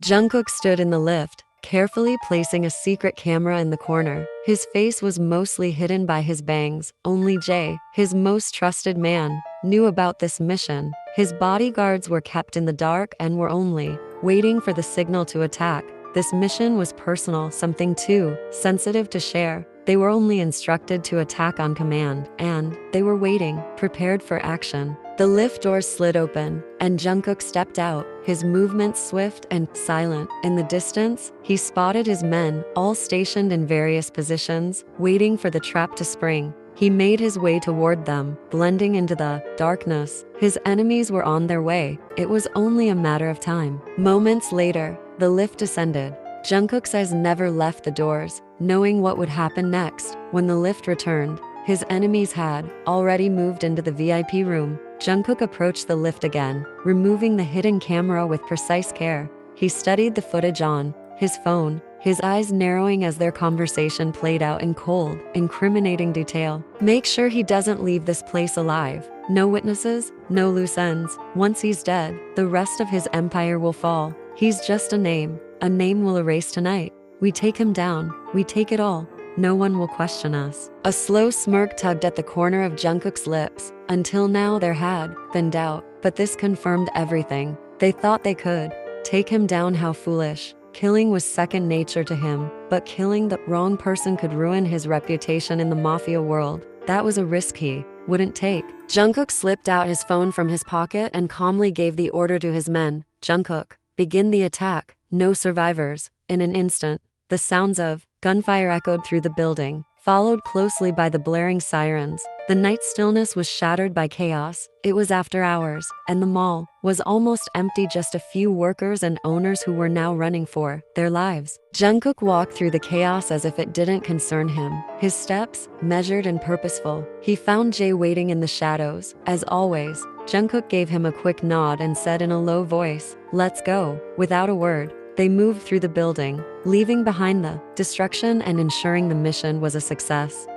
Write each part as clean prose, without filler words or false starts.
Jungkook stood in the lift, carefully placing a secret camera in the corner. His face was mostly hidden by his bangs. Only Jae, his most trusted man, knew about this mission. His bodyguards were kept in the dark and were only waiting for the signal to attack. This mission was personal, something too sensitive to share. They were only instructed to attack on command, and they were waiting, prepared for action. The lift doors slid open, and Jungkook stepped out, his movements swift and silent. In the distance, he spotted his men, all stationed in various positions, waiting for the trap to spring. He made his way toward them, blending into the darkness. His enemies were on their way. It was only a matter of time. Moments later, the lift descended. Jungkook's eyes never left the doors, knowing what would happen next. When the lift returned, his enemies had already moved into the VIP room. Jungkook approached the lift again, removing the hidden camera with precise care. He studied the footage on his phone, his eyes narrowing as their conversation played out in cold, incriminating detail. Make sure he doesn't leave this place alive. No witnesses, no loose ends. Once he's dead, the rest of his empire will fall. He's just a name. A name we'll erase tonight. We take him down. We take it all. No one will question us. A slow smirk tugged at the corner of Jungkook's lips. Until now there had been doubt, but this confirmed everything. They thought they could take him down. How foolish. Killing was second nature to him, but killing the wrong person could ruin his reputation in the mafia world. That was a risk he wouldn't take. Jungkook slipped out his phone from his pocket and calmly gave the order to his men. Jungkook, begin the attack. No survivors. In an instant, the sounds of gunfire echoed through the building, followed closely by the blaring sirens. The night stillness was shattered by chaos. It was after hours, and the mall was almost empty, just a few workers and owners who were now running for their lives. Jungkook walked through the chaos as if it didn't concern him, his steps measured and purposeful. He found Jae waiting in the shadows. As always, Jungkook gave him a quick nod and said in a low voice, "Let's go." Without a word, they moved through the building, leaving behind the destruction and ensuring the mission was a success.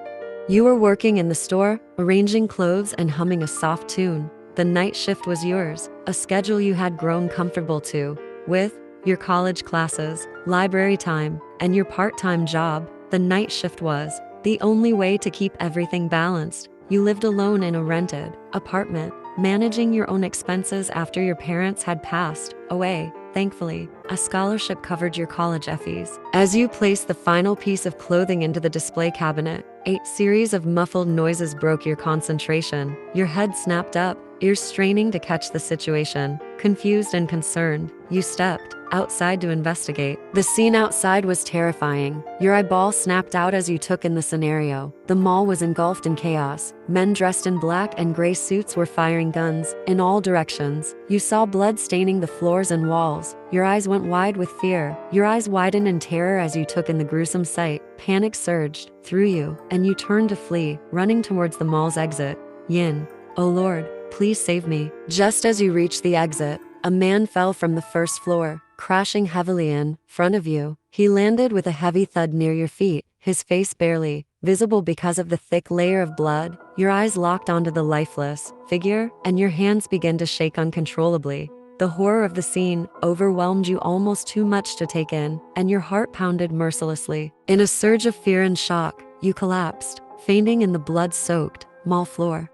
You were working in the store, arranging clothes and humming a soft tune. The night shift was yours, a schedule you had grown comfortable to, with your college classes, library time, and your part-time job. The night shift was the only way to keep everything balanced. You lived alone in a rented apartment, managing your own expenses after your parents had passed away. Thankfully, a scholarship covered your college fees. As you placed the final piece of clothing into the display cabinet, a series of muffled noises broke your concentration. Your head snapped up, ears straining to catch the situation. Confused and concerned, you stepped outside to investigate. The scene outside was terrifying. Your eyeball snapped out as you took in the scenario. The mall was engulfed in chaos. Men dressed in black and gray suits were firing guns in all directions. You saw blood staining the floors and walls. Your eyes went wide with fear. Your eyes widened in terror as you took in the gruesome sight. Panic surged through you, and you turned to flee, running towards the mall's exit. Yin, oh Lord, please save me. Just as you reached the exit, a man fell from the first floor, crashing heavily in front of you. He landed with a heavy thud near your feet, his face barely visible because of the thick layer of blood. Your eyes locked onto the lifeless figure, and your hands began to shake uncontrollably. The horror of the scene overwhelmed you almost too much to take in, and your heart pounded mercilessly. In a surge of fear and shock, you collapsed, fainting in the blood-soaked mall floor.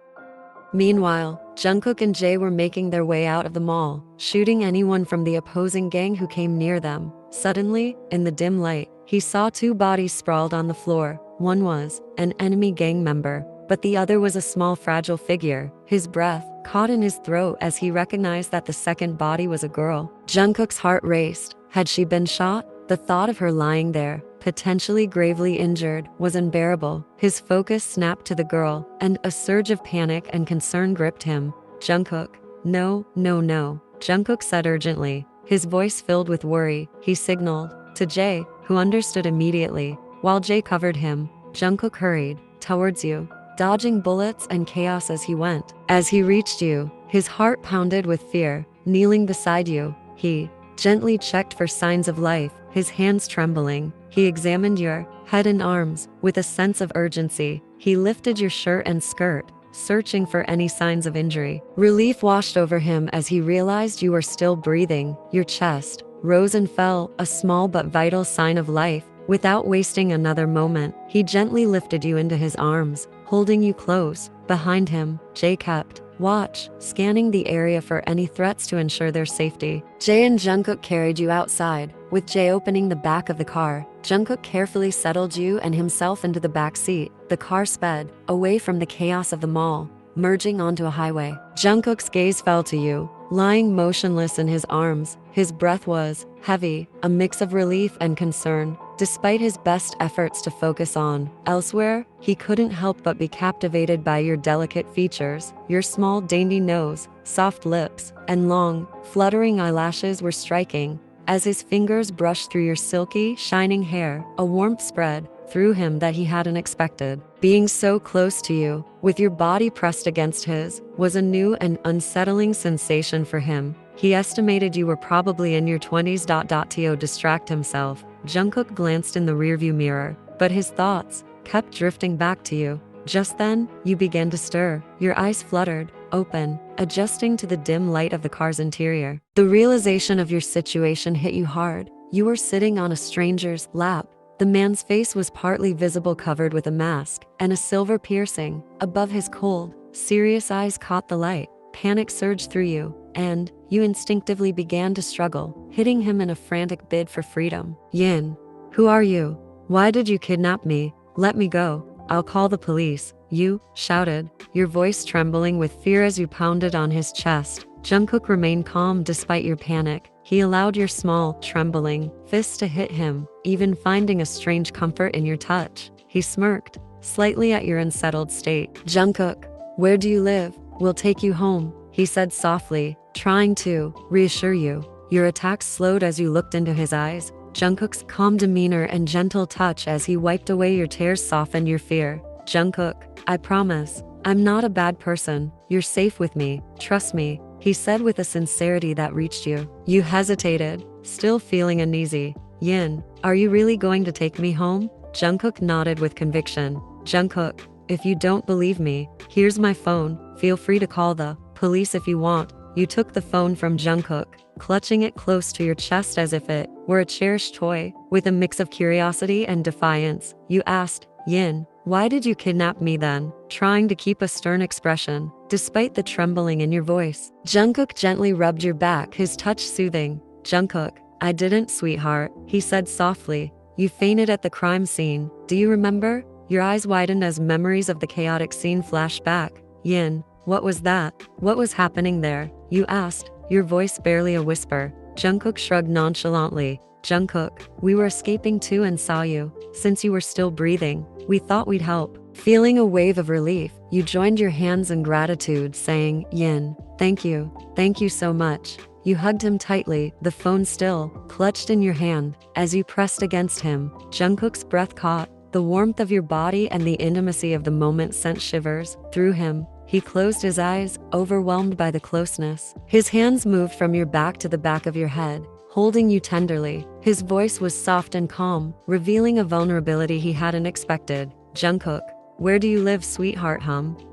Meanwhile, Jungkook and Jae were making their way out of the mall, shooting anyone from the opposing gang who came near them. Suddenly, in the dim light, he saw two bodies sprawled on the floor. One was an enemy gang member, but the other was a small, fragile figure. His breath caught in his throat as he recognized that the second body was a girl. Jungkook's heart raced. Had she been shot? The thought of her lying there, potentially gravely injured, was unbearable. His focus snapped to the girl, and a surge of panic and concern gripped him. Jungkook. No, no, no, Jungkook said urgently, his voice filled with worry. He signaled to Jae, who understood immediately. While Jae covered him, Jungkook hurried towards you, dodging bullets and chaos as he went. As he reached you, his heart pounded with fear. Kneeling beside you, he gently checked for signs of life, his hands trembling. He examined your head and arms with a sense of urgency. He lifted your shirt and skirt, searching for any signs of injury. Relief washed over him as he realized you were still breathing. Your chest rose and fell, a small but vital sign of life. Without wasting another moment, he gently lifted you into his arms, holding you close. Behind him, Jay kept watch, scanning the area for any threats to ensure their safety. Jeon Jungkook carried you outside, with Jay opening the back of the car. Jungkook carefully settled you and himself into the back seat. The car sped away from the chaos of the mall, merging onto a highway. Jungkook's gaze fell to you, lying motionless in his arms. His breath was heavy, a mix of relief and concern. Despite his best efforts to focus on elsewhere, he couldn't help but be captivated by your delicate features. Your small, dainty nose, soft lips, and long, fluttering eyelashes were striking. As his fingers brushed through your silky, shining hair, a warmth spread through him that he hadn't expected. Being so close to you, with your body pressed against his, was a new and unsettling sensation for him. He estimated you were probably in your 20s. To distract himself, Jungkook glanced in the rearview mirror, but his thoughts kept drifting back to you. Just then, you began to stir. Your eyes fluttered open, adjusting to the dim light of the car's interior. The realization of your situation hit you hard. You were sitting on a stranger's lap. The man's face was partly visible, covered with a mask and a silver piercing. Above his cold, serious eyes caught the light. Panic surged through you, and you instinctively began to struggle, hitting him in a frantic bid for freedom. Yin, who are you? Why did you kidnap me? Let me go. I'll call the police. You shouted, your voice trembling with fear as you pounded on his chest. Jungkook remained calm despite your panic. He allowed your small, trembling fists to hit him, even finding a strange comfort in your touch. He smirked slightly at your unsettled state. Jungkook, where do you live? We'll take you home, he said softly, trying to reassure you. Your attacks slowed as you looked into his eyes. Jungkook's calm demeanor and gentle touch as he wiped away your tears softened your fear. Jungkook, I promise, I'm not a bad person. You're safe with me. Trust me, he said with a sincerity that reached you. You hesitated, still feeling uneasy. Yin, are you really going to take me home? Jungkook nodded with conviction. Jungkook, if you don't believe me, here's my phone. Feel free to call the police if you want. You took the phone from Jungkook, clutching it close to your chest as if it were a cherished toy. With a mix of curiosity and defiance, you asked, Yin, why did you kidnap me then? Trying to keep a stern expression, despite the trembling in your voice. Jungkook gently rubbed your back, his touch soothing. Jungkook, I didn't, sweetheart, he said softly. You fainted at the crime scene. Do you remember? Your eyes widened as memories of the chaotic scene flashed back. Yin, what was that? What was happening there? You asked, your voice barely a whisper. Jungkook shrugged nonchalantly. Jungkook, we were escaping too and saw you. Since you were still breathing, we thought we'd help. Feeling a wave of relief, you joined your hands in gratitude, saying, Yin, thank you so much. You hugged him tightly, the phone still clutched in your hand. As you pressed against him, Jungkook's breath caught. The warmth of your body and the intimacy of the moment sent shivers through him. He closed his eyes, overwhelmed by the closeness. His hands moved from your back to the back of your head, holding you tenderly. His voice was soft and calm, revealing a vulnerability he hadn't expected. Jungkook, where do you live, sweetheart?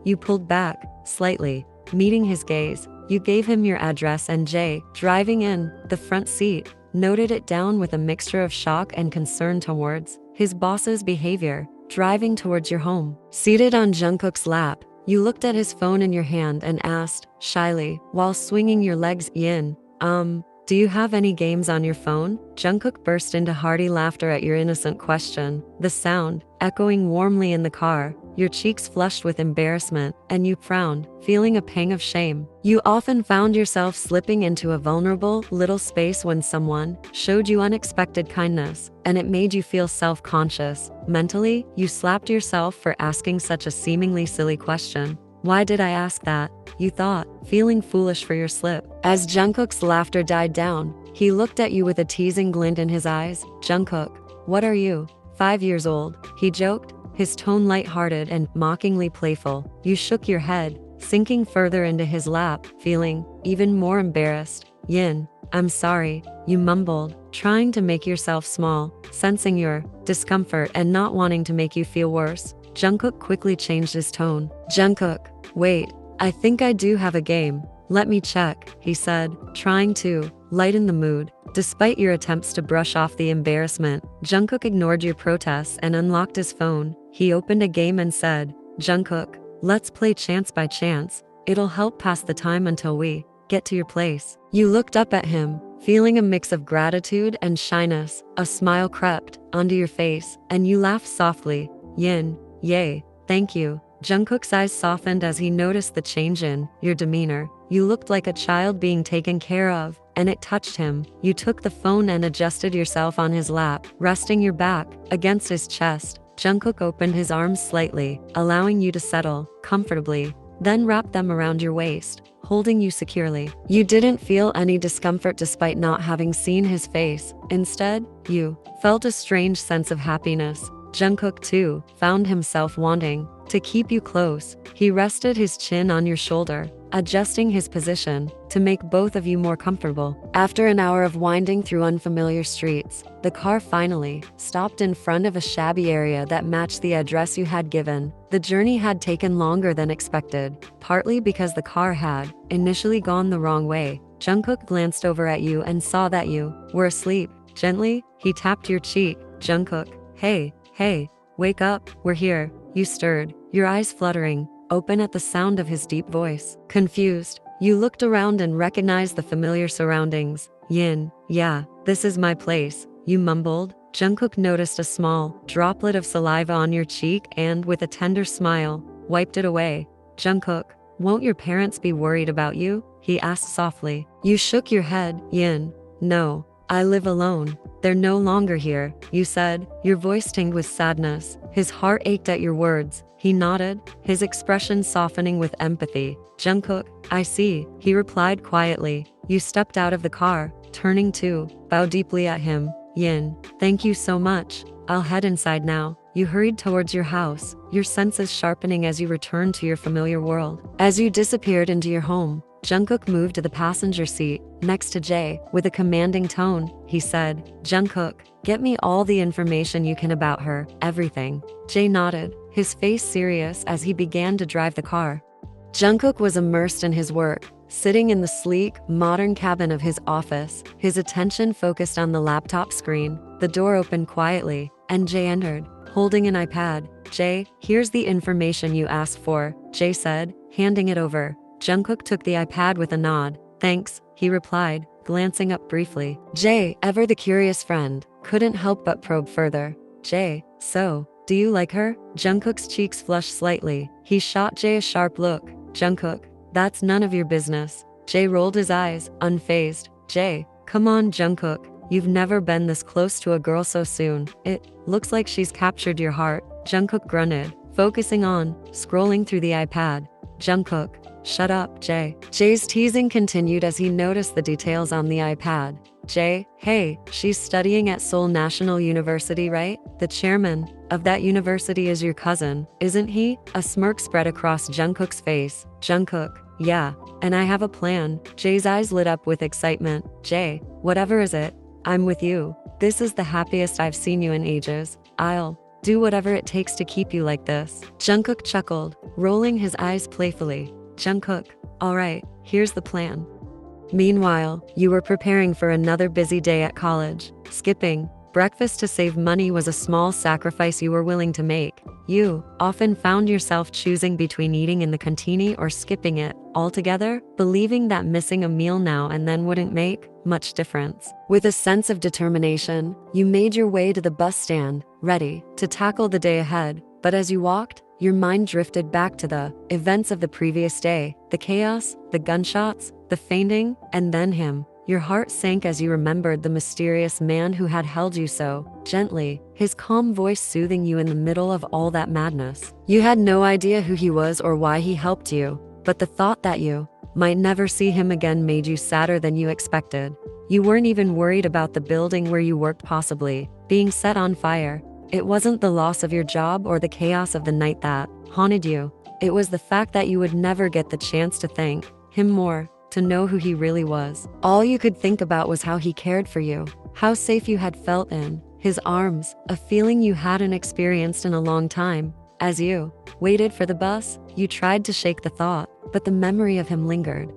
You pulled back slightly, meeting his gaze. You gave him your address, and Jay, driving in the front seat, noted it down with a mixture of shock and concern towards his boss's behavior. Driving towards your home, seated on Jungkook's lap, you looked at his phone in your hand and asked, shyly, while swinging your legs, Yin, do you have any games on your phone? Jungkook burst into hearty laughter at your innocent question, the sound echoing warmly in the car. Your cheeks flushed with embarrassment, and you frowned, feeling a pang of shame. You often found yourself slipping into a vulnerable little space when someone showed you unexpected kindness, and it made you feel self-conscious. Mentally, you slapped yourself for asking such a seemingly silly question. Why did I ask that? You thought, feeling foolish for your slip. As Jungkook's laughter died down, he looked at you with a teasing glint in his eyes. Jungkook, what are you, 5 years old? He joked, his tone light-hearted and mockingly playful. You shook your head, sinking further into his lap, feeling even more embarrassed. Yin, I'm sorry, you mumbled, trying to make yourself small, sensing your discomfort and not wanting to make you feel worse. Jungkook quickly changed his tone. Jungkook, wait, I think I do have a game. Let me check, he said, trying to lighten the mood. Despite your attempts to brush off the embarrassment, Jungkook ignored your protests and unlocked his phone. He opened a game and said, "Jungkook, let's play chance by chance. It'll help pass the time until we get to your place." You looked up at him, feeling a mix of gratitude and shyness. A smile crept onto your face, and you laughed softly. "Yin, yay, thank you." Jungkook's eyes softened as he noticed the change in your demeanor. You looked like a child being taken care of, and it touched him. You took the phone and adjusted yourself on his lap, resting your back against his chest. Jungkook opened his arms slightly, allowing you to settle comfortably, then wrapped them around your waist, holding you securely. You didn't feel any discomfort despite not having seen his face. Instead, you felt a strange sense of happiness. Jungkook, too, found himself wanting to keep you close. He rested his chin on your shoulder, adjusting his position to make both of you more comfortable. After an hour of winding through unfamiliar streets, the car finally stopped in front of a shabby area that matched the address you had given. The journey had taken longer than expected, partly because the car had initially gone the wrong way. Jungkook glanced over at you and saw that you were asleep. Gently, he tapped your cheek. "Jungkook, hey, wake up, we're here." You stirred, your eyes fluttering open at the sound of his deep voice. Confused, you looked around and recognized the familiar surroundings. "Yin, yeah, this is my place," you mumbled. Jungkook noticed a small droplet of saliva on your cheek and, with a tender smile, wiped it away. "Jungkook, won't your parents be worried about you?" he asked softly. You shook your head. "Yin, no, I live alone. They're no longer here," you said, your voice tinged with sadness. His heart ached at your words. He nodded, his expression softening with empathy. "Jungkook, I see," he replied quietly. You stepped out of the car, turning to bow deeply at him. "Yin, thank you so much. I'll head inside now." You hurried towards your house, your senses sharpening as you returned to your familiar world. As you disappeared into your home, Jungkook moved to the passenger seat, next to Jae. With a commanding tone, he said, "Jungkook, get me all the information you can about her, everything." Jae nodded, his face serious as he began to drive the car. Jungkook was immersed in his work, sitting in the sleek, modern cabin of his office, his attention focused on the laptop screen. The door opened quietly, and Jae entered, holding an iPad. "Jae, here's the information you asked for," Jae said, handing it over. Jungkook took the iPad with a nod. "Thanks," he replied, glancing up briefly. Jae, ever the curious friend, couldn't help but probe further. "Jae, so, do you like her?" Jungkook's cheeks flushed slightly. He shot Jae a sharp look. "Jungkook, that's none of your business." Jae rolled his eyes, unfazed. "Jae, come on, Jungkook. You've never been this close to a girl so soon. It looks like she's captured your heart." Jungkook grunted, focusing on scrolling through the iPad. "Jungkook, shut up, Jae." Jae's teasing continued as he noticed the details on the iPad. "Jae, hey, she's studying at Seoul National University, right? The chairman of that university is your cousin, isn't he?" A smirk spread across Jungkook's face. "Jungkook, yeah, and I have a plan." Jae's eyes lit up with excitement. "Jae, whatever is it, I'm with you. This is the happiest I've seen you in ages. I'll do whatever it takes to keep you like this." Jungkook chuckled, rolling his eyes playfully. "Jungkook, alright, here's the plan." Meanwhile, you were preparing for another busy day at college. Skipping breakfast to save money was a small sacrifice you were willing to make. You often found yourself choosing between eating in the canteen or skipping it altogether, believing that missing a meal now and then wouldn't make much difference. With a sense of determination, you made your way to the bus stand, ready to tackle the day ahead. But as you walked, your mind drifted back to the events of the previous day, the chaos, the gunshots, the fainting, and then him. Your heart sank as you remembered the mysterious man who had held you so gently, his calm voice soothing you in the middle of all that madness. You had no idea who he was or why he helped you, but the thought that you might never see him again made you sadder than you expected. You weren't even worried about the building where you worked possibly being set on fire. It wasn't the loss of your job or the chaos of the night that haunted you. It was the fact that you would never get the chance to thank him more, to know who he really was. All you could think about was how he cared for you, how safe you had felt in his arms, a feeling you hadn't experienced in a long time. As you waited for the bus, you tried to shake the thought, but the memory of him lingered.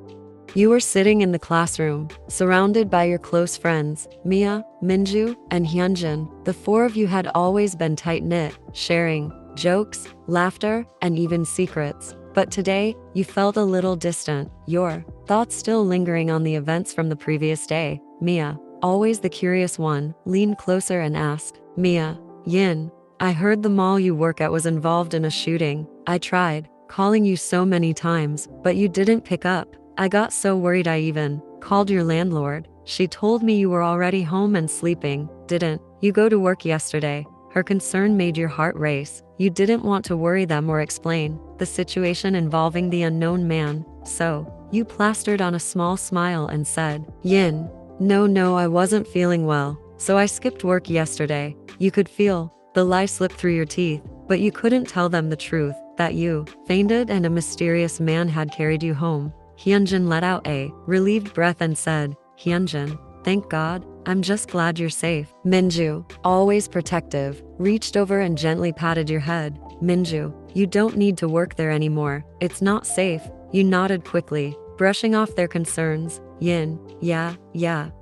You were sitting in the classroom, surrounded by your close friends, Mia, Minju, and Hyunjin. The four of you had always been tight-knit, sharing jokes, laughter, and even secrets. But today, you felt a little distant, your thoughts still lingering on the events from the previous day. Mia, always the curious one, leaned closer and asked, Mia, Yin, I heard the mall you work at was involved in a shooting. I tried calling you so many times, but you didn't pick up. I got so worried I even called your landlord. She told me you were already home and sleeping. Didn't you go to work yesterday? Her concern made your heart race. You didn't want to worry them or explain the situation involving the unknown man. So, you plastered on a small smile and said, Yin, no, I wasn't feeling well. So I skipped work yesterday. You could feel the lie slip through your teeth, but you couldn't tell them the truth, that you fainted and a mysterious man had carried you home. Hyunjin let out a relieved breath and said, Hyunjin, thank God, I'm just glad you're safe. Minju, always protective, reached over and gently patted your head. Minju, you don't need to work there anymore. It's not safe. You nodded quickly, brushing off their concerns. Yin, yeah,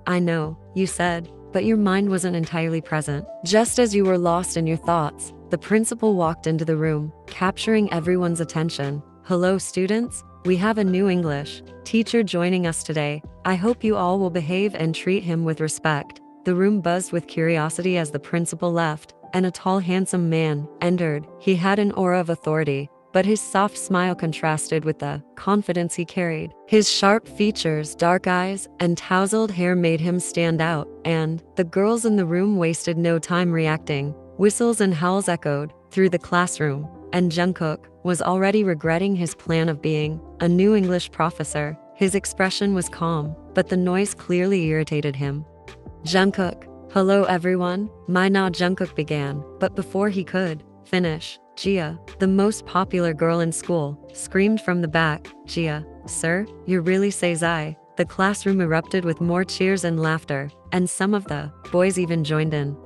I know, you said, but your mind wasn't entirely present. Just as you were lost in your thoughts, the principal walked into the room, capturing everyone's attention. Hello, students. We have a new English teacher joining us today. I hope you all will behave and treat him with respect. The room buzzed with curiosity as the principal left, and a tall, handsome man entered. He had an aura of authority, but his soft smile contrasted with the confidence he carried. His sharp features, dark eyes, and tousled hair made him stand out, and the girls in the room wasted no time reacting. Whistles and howls echoed through the classroom, and Jungkook was already regretting his plan of being a new English professor. His expression was calm, but the noise clearly irritated him. Jungkook, hello everyone, my Na Jungkook began, but before he could finish, Jia, the most popular girl in school, screamed from the back, Jia, sir, you really say Zai. The classroom erupted with more cheers and laughter, and some of the boys even joined in.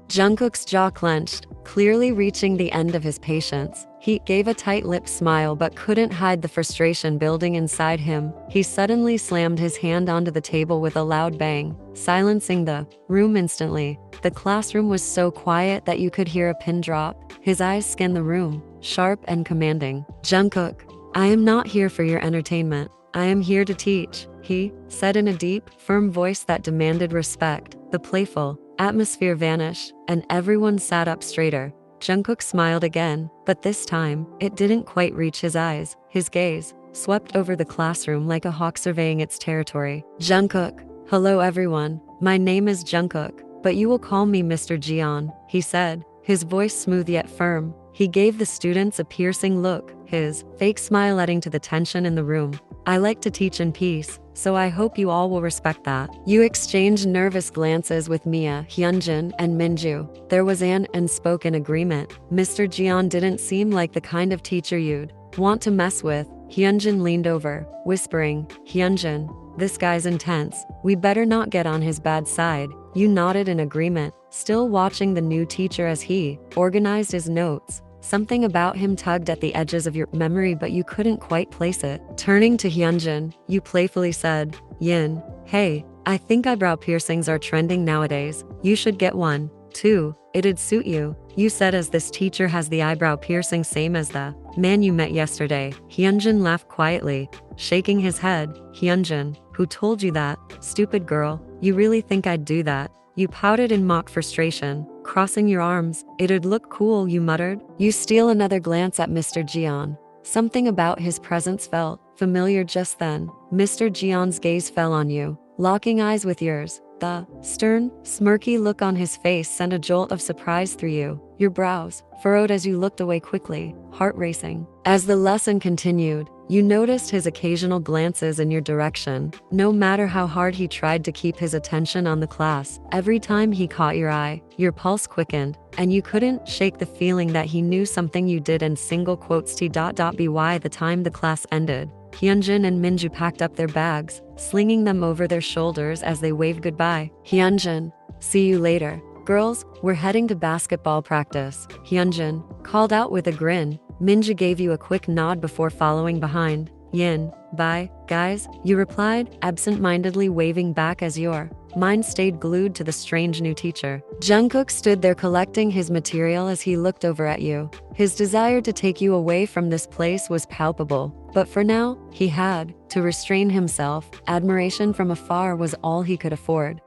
Jungkook's jaw clenched, clearly reaching the end of his patience. He gave a tight-lipped smile but couldn't hide the frustration building inside him. He suddenly slammed his hand onto the table with a loud bang, silencing the room instantly. The classroom was so quiet that you could hear a pin drop. His eyes scanned the room, sharp and commanding. Jungkook, I am not here for your entertainment. I am here to teach, he said in a deep, firm voice that demanded respect. The playful atmosphere vanished, and everyone sat up straighter. Jungkook smiled again, but this time, it didn't quite reach his eyes. His gaze swept over the classroom like a hawk surveying its territory. Jungkook, hello everyone, my name is Jungkook, but you will call me Mr. Jeon, he said, his voice smooth yet firm. He gave the students a piercing look, his fake smile adding to the tension in the room. I like to teach in peace, so I hope you all will respect that. You exchanged nervous glances with Mia, Hyunjin, and Minju. There was an unspoken agreement. Mr. Jeon didn't seem like the kind of teacher you'd want to mess with. Hyunjin leaned over, whispering, Hyunjin, this guy's intense. We better not get on his bad side. You nodded in agreement, still watching the new teacher as he organized his notes. Something about him tugged at the edges of your memory, but you couldn't quite place it. Turning to Hyunjin, you playfully said, Yin, hey, I think eyebrow piercings are trending nowadays. You should get one, too. It'd suit you, you said as this teacher has the eyebrow piercing same as the man you met yesterday. Hyunjin laughed quietly, shaking his head. Hyunjin, who told you that? Stupid girl, you really think I'd do that? You pouted in mock frustration, crossing your arms. It'd look cool, you muttered. You steal another glance at Mr. Jeon. Something about his presence felt familiar just then. Mr. Jeon's gaze fell on you, locking eyes with yours. The stern, smirky look on his face sent a jolt of surprise through you. Your brows furrowed as you looked away quickly, heart racing. As the lesson continued, you noticed his occasional glances in your direction. No matter how hard he tried to keep his attention on the class, every time he caught your eye, your pulse quickened, and you couldn't shake the feeling that he knew something you did in single quotes By the time the class ended. Hyunjin and Minju packed up their bags, slinging them over their shoulders as they waved goodbye. Hyunjin, see you later. Girls, we're heading to basketball practice, Hyunjin called out with a grin. Minju gave you a quick nod before following behind. Yin. Bye, guys, you replied, absent-mindedly waving back as your mind stayed glued to the strange new teacher. Jungkook stood there collecting his material as he looked over at you. His desire to take you away from this place was palpable, but for now, he had to restrain himself. Admiration from afar was all he could afford.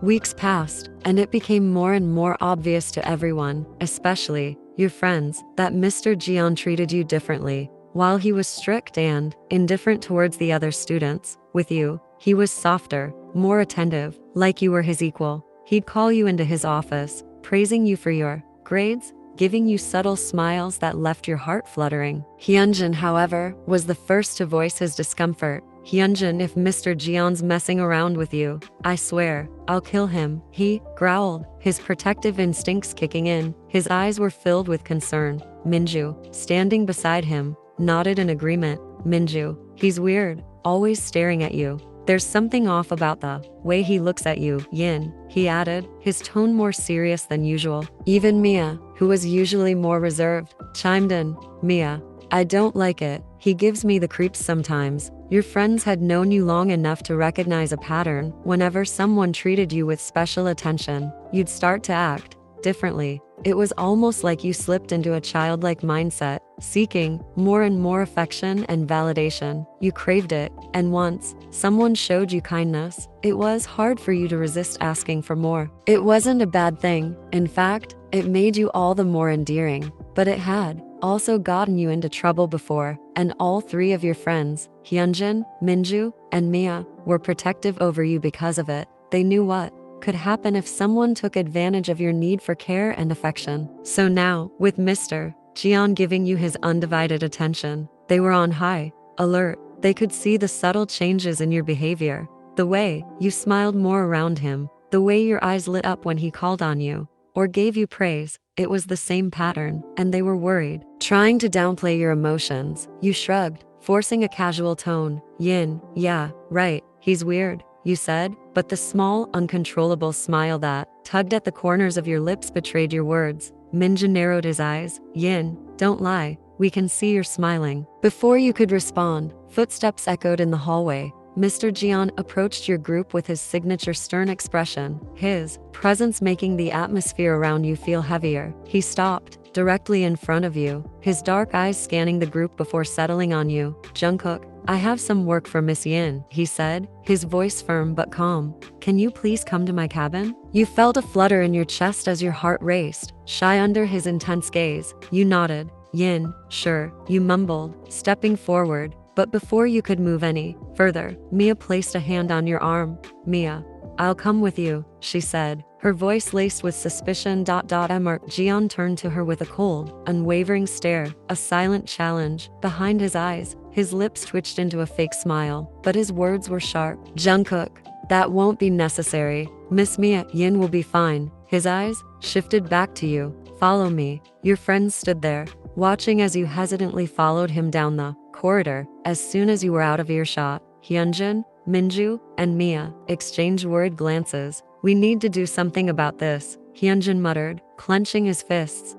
Weeks passed, and it became more and more obvious to everyone, especially your friends, that Mr. Jeon treated you differently. While he was strict and indifferent towards the other students, with you, he was softer, more attentive, like you were his equal. He'd call you into his office, praising you for your grades, giving you subtle smiles that left your heart fluttering. Hyunjin, however, was the first to voice his discomfort. Hyunjin, if Mr. Jeon's messing around with you, I swear, I'll kill him, he growled, his protective instincts kicking in. His eyes were filled with concern. Minju, standing beside him, nodded in agreement. Minju, he's weird, always staring at you. There's something off about the way he looks at you, Yin, he added, his tone more serious than usual. Even Mia, who was usually more reserved, chimed in. Mia, I don't like it. He gives me the creeps sometimes. Your friends had known you long enough to recognize a pattern. Whenever someone treated you with special attention, you'd start to act differently. It was almost like you slipped into a childlike mindset, seeking more and more affection and validation. You craved it, and once someone showed you kindness, it was hard for you to resist asking for more. It wasn't a bad thing. In fact, it made you all the more endearing. But it had also gotten you into trouble before, and all three of your friends, Hyunjin, Minju, and Mia, were protective over you because of it. They knew what could happen if someone took advantage of your need for care and affection. So now, with Mr. Jeon giving you his undivided attention, they were on high alert. They could see the subtle changes in your behavior, the way you smiled more around him, the way your eyes lit up when he called on you or gave you praise. It was the same pattern, and they were worried. Trying to downplay your emotions, you shrugged, forcing a casual tone. Yin, yeah, right, he's weird, you said, but the small, uncontrollable smile that tugged at the corners of your lips betrayed your words. Minjin narrowed his eyes. Yin, don't lie, we can see you're smiling. Before you could respond, footsteps echoed in the hallway. Mr. Jeon approached your group with his signature stern expression, his presence making the atmosphere around you feel heavier. He stopped directly in front of you, his dark eyes scanning the group before settling on you. Jungkook, I have some work for Miss Yin, he said, his voice firm but calm. Can you please come to my cabin? You felt a flutter in your chest as your heart raced. Shy under his intense gaze, you nodded. Yin, sure, you mumbled, stepping forward. But before you could move any further, Mia placed a hand on your arm. Mia, I'll come with you, she said, her voice laced with suspicion. Jeon turned to her with a cold, unwavering stare, a silent challenge. Behind his eyes, his lips twitched into a fake smile, but his words were sharp. Jungkook, that won't be necessary. Miss Mia, Yin will be fine. His eyes shifted back to you. Follow me. Your friends stood there, watching as you hesitantly followed him down the corridor. As soon as you were out of earshot, Hyunjin, Minju, and Mia exchanged worried glances. We need to do something about this, Hyunjin muttered, clenching his fists.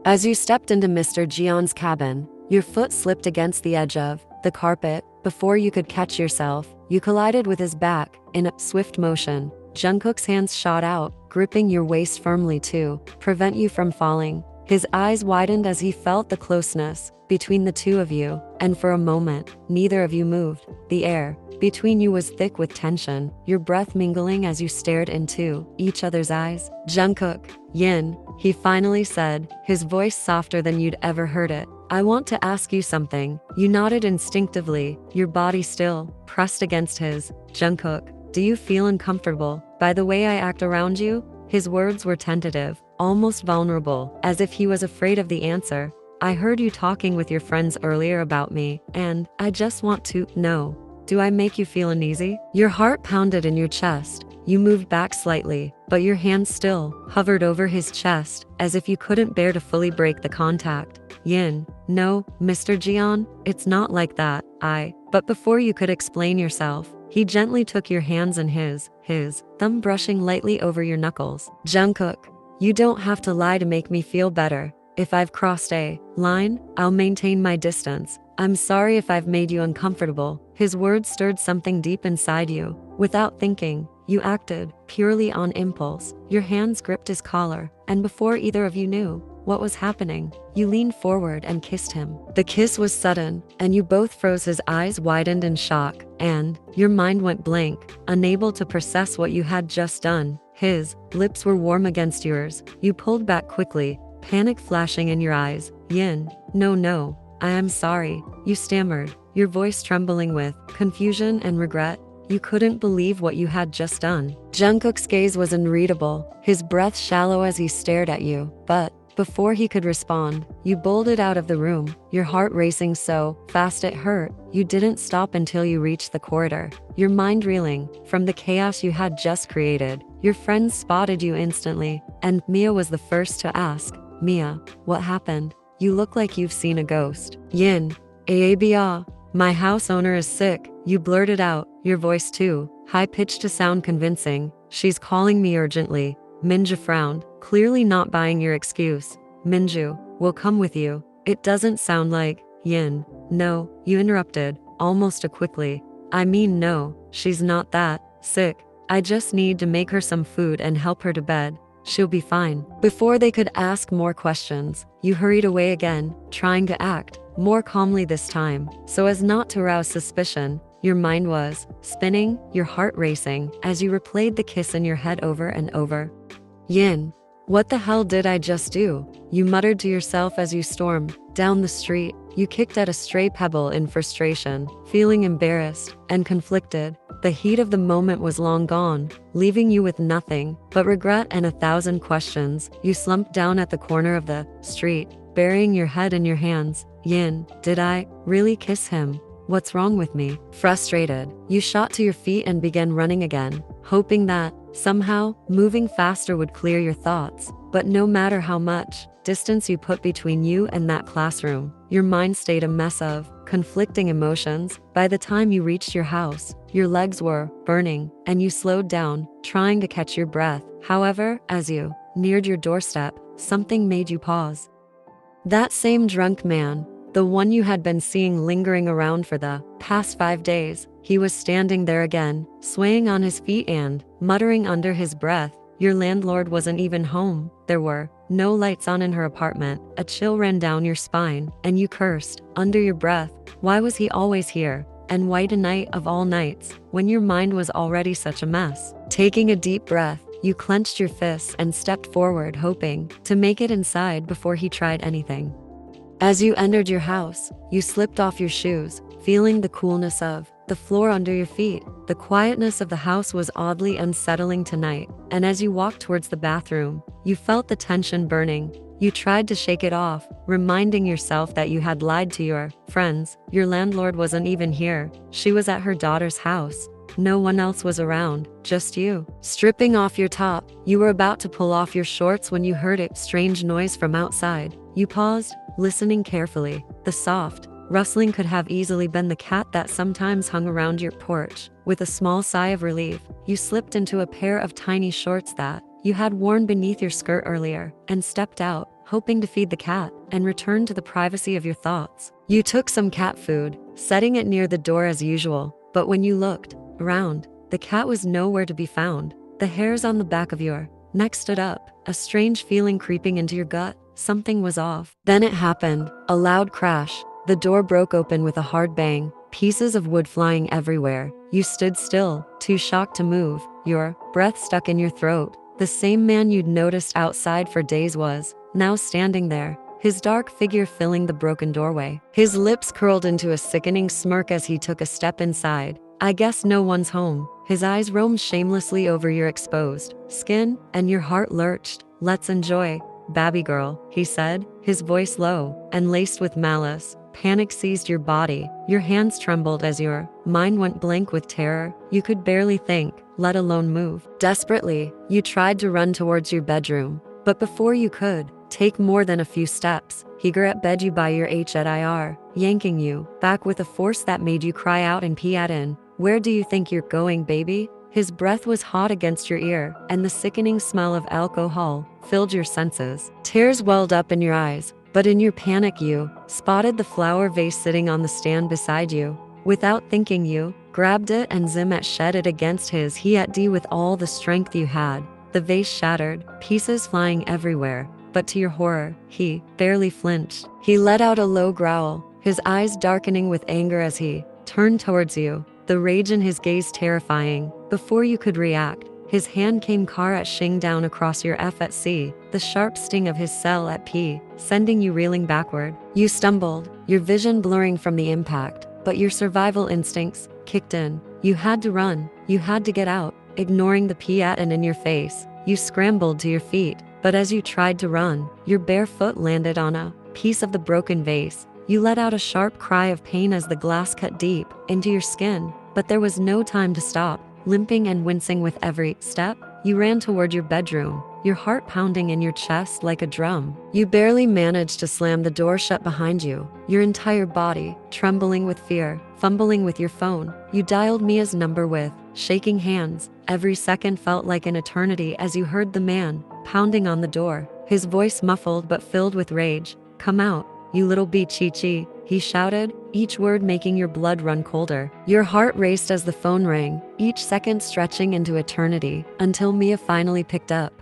As you stepped into Mr. Jeon's cabin, your foot slipped against the edge of the carpet. Before you could catch yourself, you collided with his back in a swift motion. Jungkook's hands shot out, gripping your waist firmly to prevent you from falling. His eyes widened as he felt the closeness between the two of you, and for a moment, neither of you moved. The air between you was thick with tension, your breath mingling as you stared into each other's eyes. Jungkook, Yin, he finally said, his voice softer than you'd ever heard it. I want to ask you something. You nodded instinctively, your body still pressed against his. Jungkook, do you feel uncomfortable by the way I act around you? His words were tentative, almost vulnerable, as if he was afraid of the answer. I heard you talking with your friends earlier about me, and I just want to know, do I make you feel uneasy? Your heart pounded in your chest. You moved back slightly, but your hand still hovered over his chest, as if you couldn't bear to fully break the contact. Yin, no, Mr. Jeon, it's not like that, But before you could explain yourself, he gently took your hands in his thumb brushing lightly over your knuckles. Jungkook, you don't have to lie to make me feel better. If I've crossed a line, I'll maintain my distance. I'm sorry if I've made you uncomfortable." His words stirred something deep inside you. Without thinking, you acted, purely on impulse. Your hands gripped his collar, and before either of you knew what was happening, you leaned forward and kissed him. The kiss was sudden, and you both froze. His eyes widened in shock, and your mind went blank, unable to process what you had just done. His lips were warm against yours. You pulled back quickly, panic flashing in your eyes. "Yin, no, I am sorry," you stammered, your voice trembling with confusion and regret. You couldn't believe what you had just done. Jungkook's gaze was unreadable, his breath shallow as he stared at you. But before he could respond, you bolted out of the room, your heart racing so fast it hurt. You didn't stop until you reached the corridor, your mind reeling from the chaos you had just created. Your friends spotted you instantly, and Mia was the first to ask, "Mia, what happened? You look like you've seen a ghost." "Yin, aabia, my house owner is sick," you blurted out, your voice too high-pitched to sound convincing. "She's calling me urgently." Minju frowned, clearly not buying your excuse. "Minju, will come with you." "It doesn't sound like." "Yin, no," you interrupted, almost too quickly. "I mean no, she's not that sick. I just need to make her some food and help her to bed. She'll be fine." Before they could ask more questions, you hurried away again, trying to act more calmly this time, so as not to arouse suspicion. Your mind was spinning, your heart racing, as you replayed the kiss in your head over and over. "Yin, what the hell did I just do?" you muttered to yourself as you stormed down the street. You kicked at a stray pebble in frustration, feeling embarrassed and conflicted. The heat of the moment was long gone, leaving you with nothing but regret and 1,000 questions. You slumped down at the corner of the street, burying your head in your hands. "Yin, did I really kiss him? What's wrong with me?" Frustrated, you shot to your feet and began running again, hoping that, somehow, moving faster would clear your thoughts. But no matter how much distance you put between you and that classroom, your mind stayed a mess of conflicting emotions. By the time you reached your house, your legs were burning, and you slowed down, trying to catch your breath. However, as you neared your doorstep, something made you pause. That same drunk man, the one you had been seeing lingering around for the past 5 days, he was standing there again, swaying on his feet and muttering under his breath. Your landlord wasn't even home. There were no lights on in her apartment. A chill ran down your spine, and you cursed under your breath. Why was he always here? And why tonight of all nights, when your mind was already such a mess? Taking a deep breath, you clenched your fists and stepped forward, hoping to make it inside before he tried anything. As you entered your house, you slipped off your shoes, feeling the coolness of the floor under your feet. The quietness of the house was oddly unsettling tonight, and as you walked towards the bathroom, you felt the tension burning. You tried to shake it off, reminding yourself that you had lied to your friends. Your landlord wasn't even here. She was at her daughter's house. No one else was around, just you. Stripping off your top, you were about to pull off your shorts when you heard a strange noise from outside. You paused, listening carefully. The soft rustling could have easily been the cat that sometimes hung around your porch. With a small sigh of relief, you slipped into a pair of tiny shorts that you had worn beneath your skirt earlier, and stepped out, hoping to feed the cat and return to the privacy of your thoughts. You took some cat food, setting it near the door as usual, but when you looked around, the cat was nowhere to be found. The hairs on the back of your neck stood up, a strange feeling creeping into your gut. Something was off. Then it happened, a loud crash. The door broke open with a hard bang, pieces of wood flying everywhere. You stood still, too shocked to move, your breath stuck in your throat. The same man you'd noticed outside for days was now standing there, his dark figure filling the broken doorway. His lips curled into a sickening smirk as he took a step inside. "I guess no one's home." His eyes roamed shamelessly over your exposed skin, and your heart lurched. "Let's enjoy, baby girl," he said, his voice low and laced with malice. Panic seized your body. Your hands trembled as your mind went blank with terror. You could barely think, let alone move. Desperately, you tried to run towards your bedroom, but before you could take more than a few steps, he grabbed you by your head, yanking you back with a force that made you cry out and pee at in. "Where do you think you're going, baby?" His breath was hot against your ear, and the sickening smell of alcohol filled your senses. Tears welled up in your eyes, But in your panic you spotted the flower vase sitting on the stand beside you. Without thinking you grabbed it and shed it against his head with all the strength you had. The vase shattered, pieces flying everywhere, but to your horror, he barely flinched. He let out a low growl, his eyes darkening with anger as he turned towards you, the rage in his gaze terrifying. Before you could react, his hand came crashing down across your F at C, the sharp sting of his cell at P, sending you reeling backward. You stumbled, your vision blurring from the impact, but your survival instincts kicked in. You had to run, you had to get out. Ignoring the P at and in your face, you scrambled to your feet, but as you tried to run, your bare foot landed on a piece of the broken vase. You let out a sharp cry of pain as the glass cut deep into your skin, but there was no time to stop. Limping and wincing with every step, you ran toward your bedroom, your heart pounding in your chest like a drum. You barely managed to slam the door shut behind you, your entire body trembling with fear. Fumbling with your phone, you dialed Mia's number with shaking hands. Every second felt like an eternity as you heard the man pounding on the door, his voice muffled but filled with rage. "Come out, you little Bts," he shouted, each word making your blood run colder. Your heart raced as the phone rang, each second stretching into eternity, until Mia finally picked up.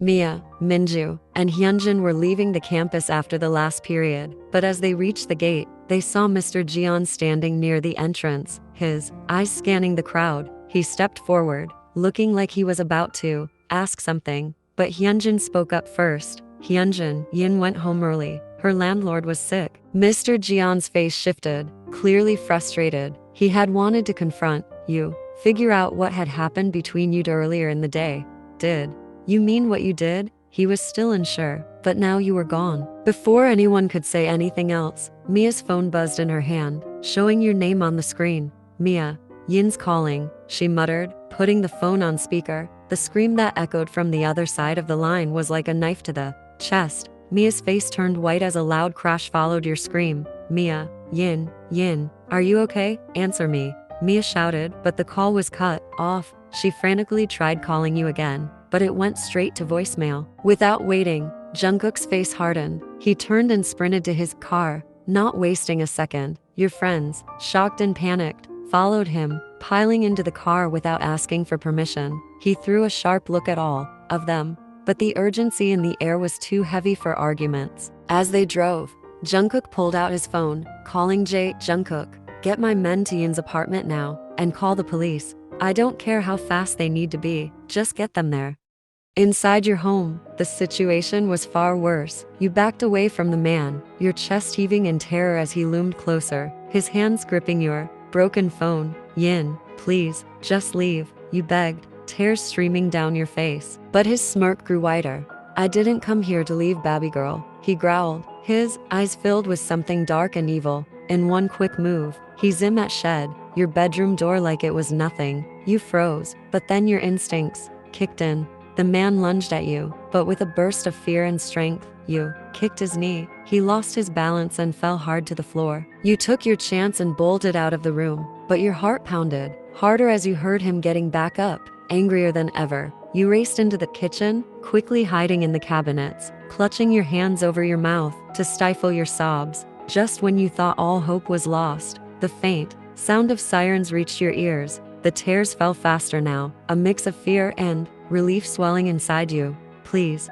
Mia, Minju, and Hyunjin were leaving the campus after the last period, but as they reached the gate, they saw Mr. Jeon standing near the entrance, his eyes scanning the crowd. He stepped forward, looking like he was about to ask something, but Hyunjin spoke up first. "Hyunjin, Yin went home early. Her landlord was sick." Mr. Jeon's face shifted, clearly frustrated. He had wanted to confront you, figure out what had happened between you earlier in the day. "Did you mean what you did?" He was still unsure, but now you were gone. Before anyone could say anything else, Mia's phone buzzed in her hand, showing your name on the screen. "Mia, Yin's calling," she muttered, putting the phone on speaker. The scream that echoed from the other side of the line was like a knife to the chest. Mia's face turned white as a loud crash followed your scream. "Mia, Yin, are you okay? Answer me," Mia shouted, but the call was cut off. She frantically tried calling you again, but it went straight to voicemail. Without waiting, Jungkook's face hardened. He turned and sprinted to his car, not wasting a second. Your friends, shocked and panicked, followed him, piling into the car without asking for permission. He threw a sharp look at all of them, but the urgency in the air was too heavy for arguments. As they drove, Jungkook pulled out his phone, calling Jungkook, "Get my men to Yin's apartment now, and call the police. I don't care how fast they need to be, just get them there." Inside your home, the situation was far worse. You backed away from the man, your chest heaving in terror as he loomed closer, his hands gripping your broken phone. "Yin, please, just leave," you begged, tears streaming down your face. But his smirk grew wider. "I didn't come here to leave, baby girl," he growled, his eyes filled with something dark and evil. In one quick move, he shed your bedroom door like it was nothing. You froze, but then your instincts kicked in. The man lunged at you, but with a burst of fear and strength, you kicked his knee. He lost his balance and fell hard to the floor. You took your chance and bolted out of the room, but your heart pounded harder as you heard him getting back up, angrier than ever. You raced into the kitchen, quickly hiding in the cabinets, clutching your hands over your mouth to stifle your sobs. Just when you thought all hope was lost, the faint sound of sirens reached your ears. The tears fell faster now, a mix of fear and relief swelling inside you. Please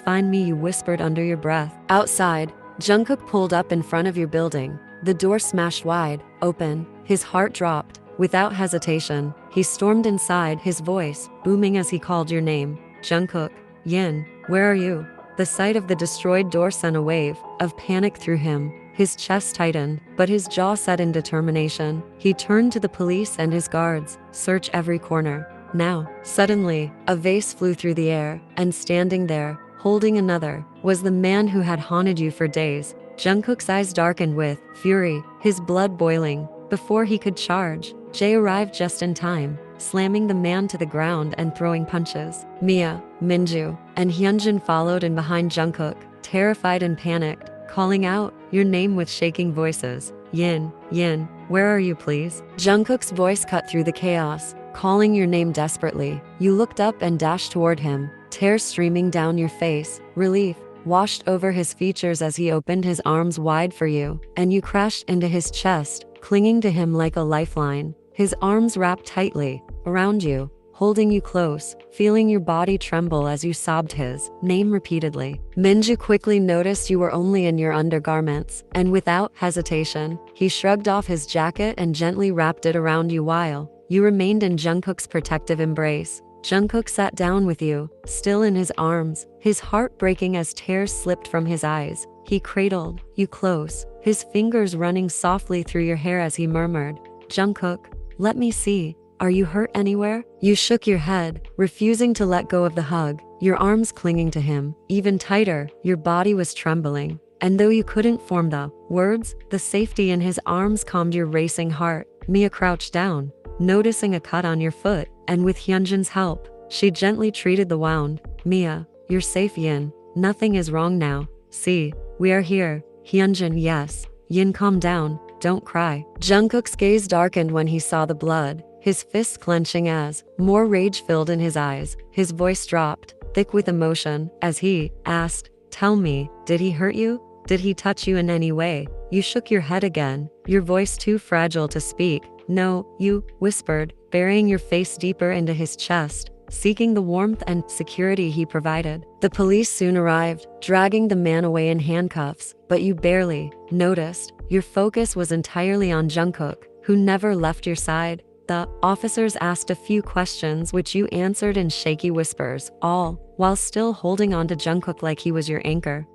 find me," you whispered under your breath. Outside, Jungkook pulled up in front of your building. The door smashed wide open. His heart dropped. Without hesitation, he stormed inside, his voice booming as he called your name. "Jungkook, Yin, where are you?" The sight of the destroyed door sent a wave of panic through him. His chest tightened, but his jaw set in determination. He turned to the police and his guards. "Search every corner. Now." Suddenly, a vase flew through the air, and standing there, holding another, was the man who had haunted you for days. Jungkook's eyes darkened with fury, his blood boiling. Before he could charge, Jae arrived just in time, slamming the man to the ground and throwing punches. Mia, Minju, and Hyunjin followed in behind Jungkook, terrified and panicked, calling out your name with shaking voices. Yin, where are you, please?" Jungkook's voice cut through the chaos, calling your name desperately. You looked up and dashed toward him, tears streaming down your face. Relief, washed over his features as he opened his arms wide for you, and you crashed into his chest, clinging to him like a lifeline. His arms wrapped tightly around you, holding you close, feeling your body tremble as you sobbed his name repeatedly. Minju quickly noticed you were only in your undergarments, and without hesitation, he shrugged off his jacket and gently wrapped it around you while you remained in Jungkook's protective embrace. Jungkook sat down with you, still in his arms, his heart breaking as tears slipped from his eyes. He cradled you close, his fingers running softly through your hair as he murmured, "Jungkook, let me see. Are you hurt anywhere?" You shook your head, refusing to let go of the hug, your arms clinging to him even tighter. Your body was trembling, and though you couldn't form the words, the safety in his arms calmed your racing heart. Mia crouched down, noticing a cut on your foot, and with Hyunjin's help, she gently treated the wound. "Mia, you're safe, Yin. Nothing is wrong now. See, we are here." Hyunjin, "Yes." Yin, calm down. Don't cry. Jungkook's gaze darkened when he saw the blood, his fists clenching as more rage filled in his eyes. His voice dropped, thick with emotion, as he asked, "Tell me, did he hurt you? Did he touch you in any way?" You shook your head again, your voice too fragile to speak. "No," you whispered, burying your face deeper into his chest, seeking the warmth and security he provided. The police soon arrived, dragging the man away in handcuffs, but you barely noticed. Your focus was entirely on Jungkook, who never left your side. The officers asked a few questions which you answered in shaky whispers, all while still holding on to Jungkook like he was your anchor.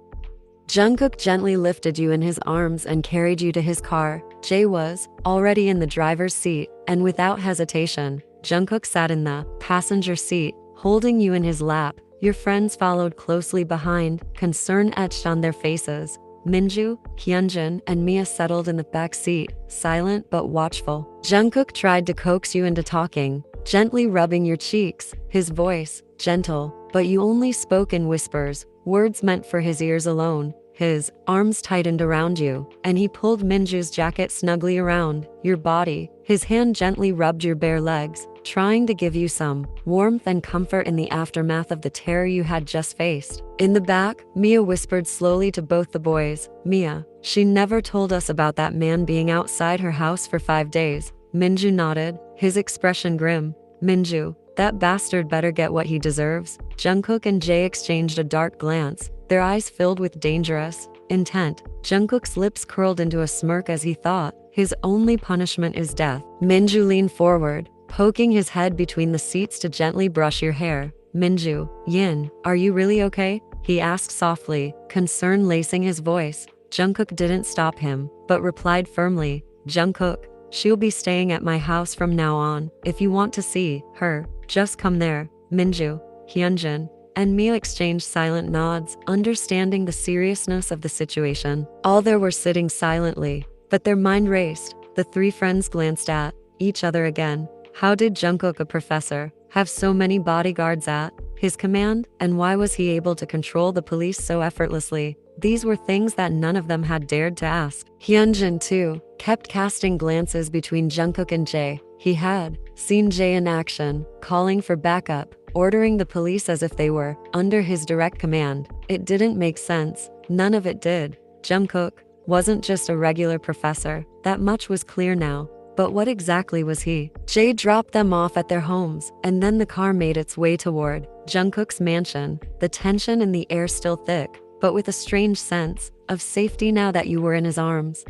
Jungkook gently lifted you in his arms and carried you to his car. Jay was already in the driver's seat, and without hesitation, Jungkook sat in the passenger seat, holding you in his lap. Your friends followed closely behind, concern etched on their faces. Minju, Hyunjin, and Mia settled in the back seat, silent but watchful. Jungkook tried to coax you into talking, gently rubbing your cheeks, his voice gentle, but you only spoke in whispers, words meant for his ears alone. His arms tightened around you, and he pulled Minju's jacket snugly around your body. His hand gently rubbed your bare legs, trying to give you some warmth and comfort in the aftermath of the terror you had just faced. In the back, Mia whispered slowly to both the boys, "Mia, she never told us about that man being outside her house for 5 days." Minju nodded, his expression grim. "Minju, that bastard better get what he deserves." Jungkook and Jay exchanged a dark glance, their eyes filled with dangerous intent. Jungkook's lips curled into a smirk as he thought, his only punishment is death. Minju leaned forward, poking his head between the seats to gently brush your hair. "Minju, Yin, are you really okay?" he asked softly, concern lacing his voice. Jungkook didn't stop him, but replied firmly, "Jungkook, she'll be staying at my house from now on. If you want to see her, just come there." Minju, Hyunjin, and Mia exchanged silent nods, understanding the seriousness of the situation. All there were sitting silently, but their mind raced. The three friends glanced at each other again. How did Jungkook, a professor, have so many bodyguards at his command, and why was he able to control the police so effortlessly? These were things that none of them had dared to ask. Hyunjin, too, kept casting glances between Jungkook and Jay. He had seen Jay in action, calling for backup, ordering the police as if they were under his direct command. It didn't make sense. None of it did. Jungkook wasn't just a regular professor. That much was clear now. But what exactly was he? Jay dropped them off at their homes, and then the car made its way toward Jungkook's mansion, the tension in the air still thick, but with a strange sense of safety now that you were in his arms.